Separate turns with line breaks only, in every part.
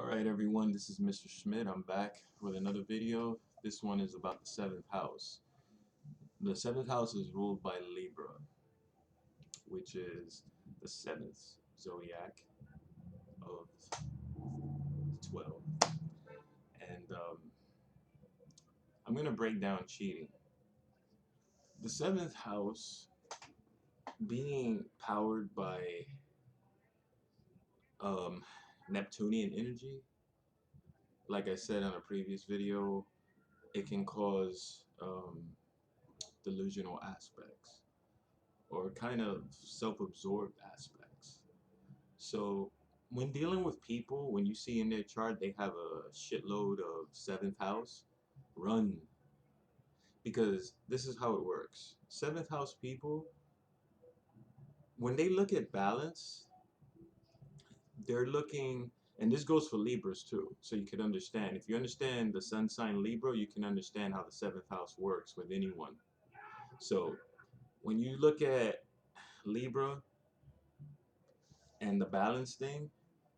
Alright everyone, this is Mr. Schmidt. I'm back with another video. This one is about the 7th house. The 7th house is ruled by Libra, which is the 7th zodiac of 12. And I'm going to break down cheating. The 7th house being powered by Neptunian energy, like I said on a previous video, it can cause delusional aspects or kind of self-absorbed aspects. So when dealing with people, when you see in their chart they have a shitload of 7th house, run. Because this is how it works. 7th house people, when they look at balance, they're looking, and this goes for Libras too, so you can understand. If you understand the sun sign Libra, you can understand how the 7th house works with anyone. So when you look at Libra and the balance thing,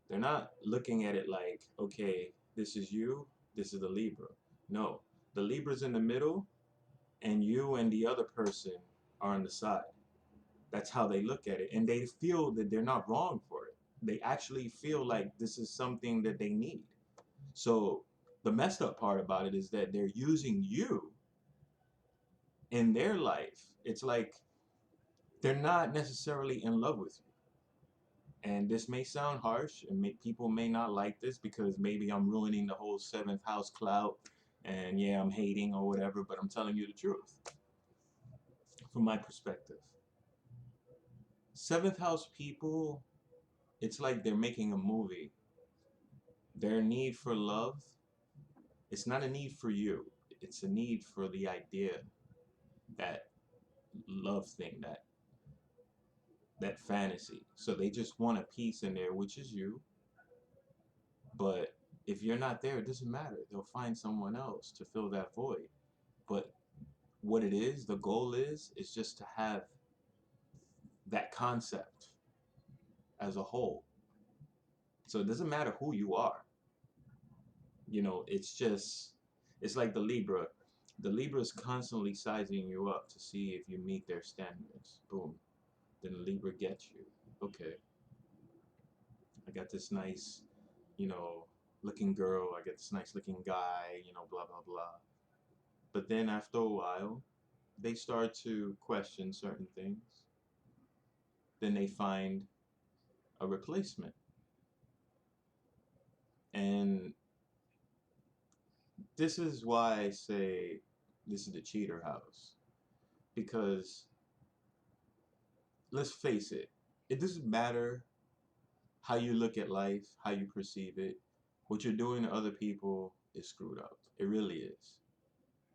they're not looking at it like, okay, this is you, this is the Libra. No, the Libra's in the middle, and you and the other person are on the side. That's how they look at it, and they feel that they're not wrong for it. They actually feel like this is something that they need. So the messed up part about it is that they're using you in their life. It's like they're not necessarily in love with you. And this may sound harsh, and people may not like this because maybe I'm ruining the whole 7th house clout, and yeah, I'm hating or whatever, but I'm telling you the truth from my perspective. 7th house people, it's like they're making a movie. Their need for love, it's not a need for you. It's a need for the idea, that love thing, that fantasy. So they just want a piece in there, which is you. But if you're not there, it doesn't matter. They'll find someone else to fill that void. But what it is, the goal is just to have that concept as a whole. So it doesn't matter who you are. You know, it's like the Libra. The Libra is constantly sizing you up to see if you meet their standards. Boom. Then the Libra gets you. Okay. I got this nice, looking girl. I got this nice looking guy, blah, blah, blah. But then after a while, they start to question certain things. Then they find a replacement. And this is why I say this is the cheater house. Because let's face it, it doesn't matter how you look at life, how you perceive it. What you're doing to other people is screwed up. It really is.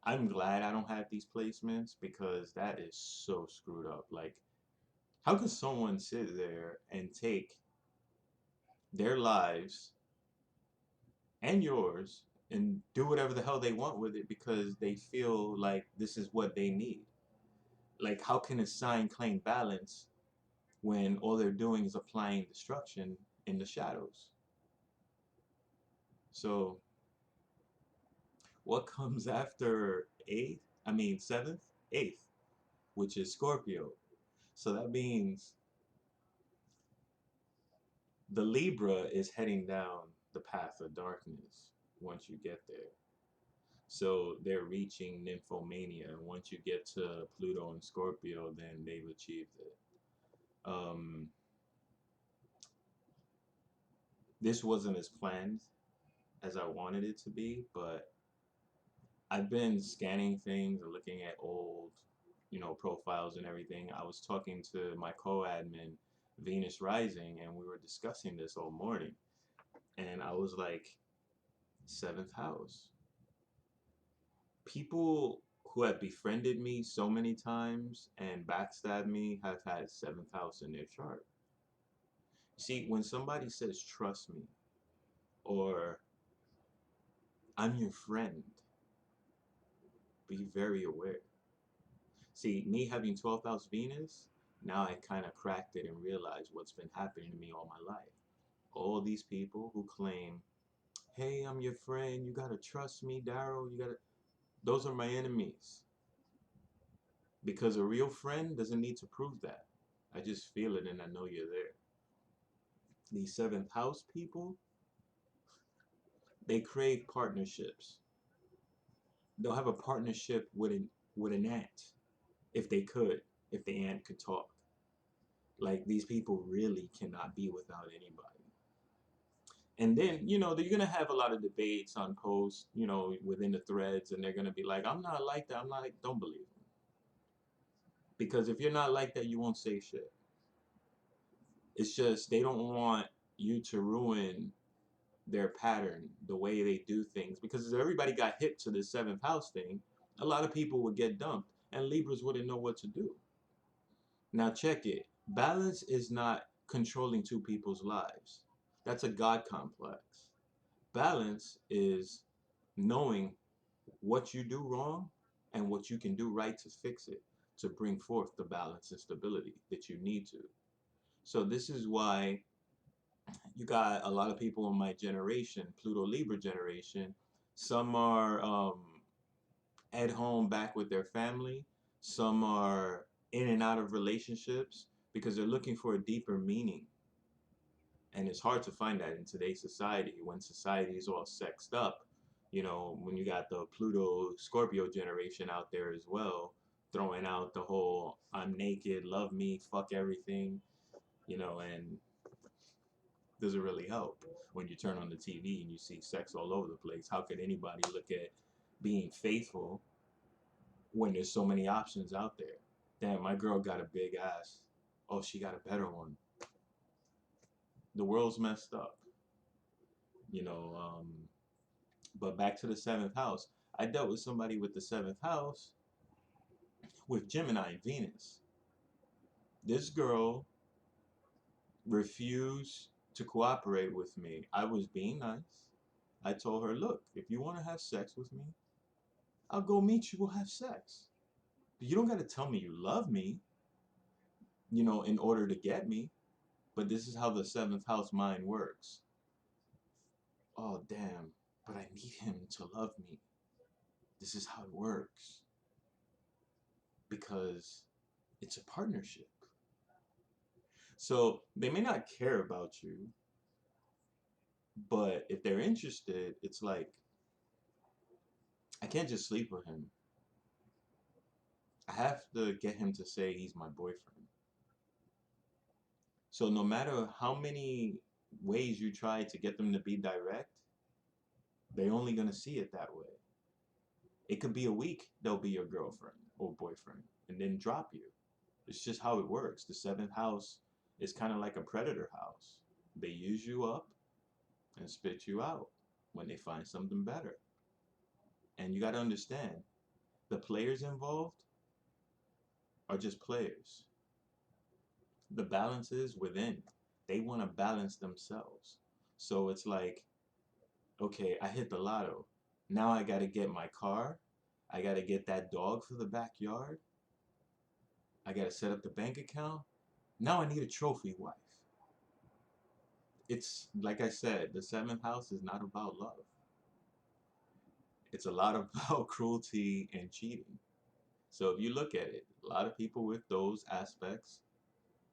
I'm glad I don't have these placements because that is so screwed up. Like, how could someone sit there and take their lives and yours and do whatever the hell they want with it because they feel like this is what they need? Like, how can a sign claim balance when all they're doing is applying destruction in the shadows? So what comes after 8th? I mean 7th? 8th, which is Scorpio. So that means the Libra is heading down the path of darkness once you get there. So they're reaching nymphomania. And once you get to Pluto and Scorpio, then they've achieved it. This wasn't as planned as I wanted it to be, but I've been scanning things and looking at old, profiles and everything. I was talking to my co-admin, Venus Rising, and we were discussing this all morning. And I was like, 7th house. People who have befriended me so many times and backstabbed me have had 7th house in their chart. See, when somebody says, trust me, or I'm your friend, be very aware. See, me having 12th house Venus, now I kind of cracked it and realized what's been happening to me all my life. All these people who claim Hey, I'm your friend. You gotta trust me, Daryl. You gotta. Those are my enemies. Because a real friend doesn't need to prove that. I just feel it and I know you're there. These seventh house people, they crave partnerships. They'll have a partnership with an ant if they could, if the ant could talk. Like these people really cannot be without anybody. And then, they're gonna have a lot of debates on posts, within the threads, and they're gonna be like, I'm not like that. I'm not like, don't believe them. Because if you're not like that, you won't say shit. It's just they don't want you to ruin their pattern, the way they do things. Because if everybody got hip to the seventh house thing, a lot of people would get dumped and Libras wouldn't know what to do. Now check it. Balance is not controlling two people's lives. That's a God complex. Balance is knowing what you do wrong and what you can do right to fix it, to bring forth the balance and stability that you need to. So this is why you got a lot of people in my generation, Pluto Libra generation. Some are at home back with their family. Some are in and out of relationships because they're looking for a deeper meaning. And it's hard to find that in today's society when society is all sexed up. When you got the Pluto Scorpio generation out there as well, throwing out the whole I'm naked, love me, fuck everything, and doesn't really help when you turn on the TV and you see sex all over the place. How could anybody look at being faithful when there's so many options out there? Damn, my girl got a big ass. Oh, she got a better one. The world's messed up, you know. But back to the seventh house. I dealt with somebody with the seventh house with Gemini and Venus. This girl refused to cooperate with me. I was being nice. I told her, look, if you want to have sex with me, I'll go meet you. We'll have sex. But you don't got to tell me you love me, in order to get me. But this is how the seventh house mind works. Oh, damn. But I need him to love me. This is how it works. Because it's a partnership. So they may not care about you, but if they're interested, it's like, I can't just sleep with him. I have to get him to say he's my boyfriend. So no matter how many ways you try to get them to be direct, they're only going to see it that way. It could be a week, they'll be your girlfriend or boyfriend and then drop you. It's just how it works. The seventh house is kind of like a predator house. They use you up and spit you out when they find something better. And you got to understand, the players involved are just players. The balance is within. They want to balance themselves. So it's like, okay, I hit the lotto. Now I got to get my car. I got to get that dog for the backyard. I got to set up the bank account. Now I need a trophy wife. It's like I said, the seventh house is not about love. It's a lot about cruelty and cheating. So if you look at it, a lot of people with those aspects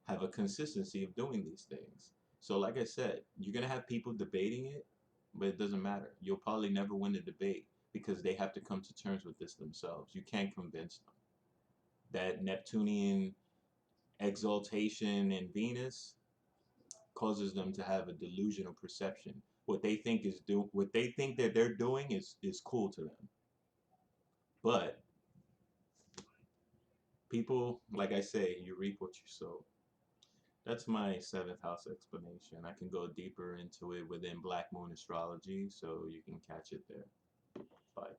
have a consistency of doing these things. So like I said, you're going to have people debating it, but it doesn't matter. You'll probably never win the debate because they have to come to terms with this themselves. You can't convince them. That Neptunian exaltation in Venus causes them to have a delusional perception. What they think that they're doing is cool to them. But people, like I say, you reap what you sow. That's my seventh house explanation. I can go deeper into it within Black Moon Astrology, so you can catch it there. Bye.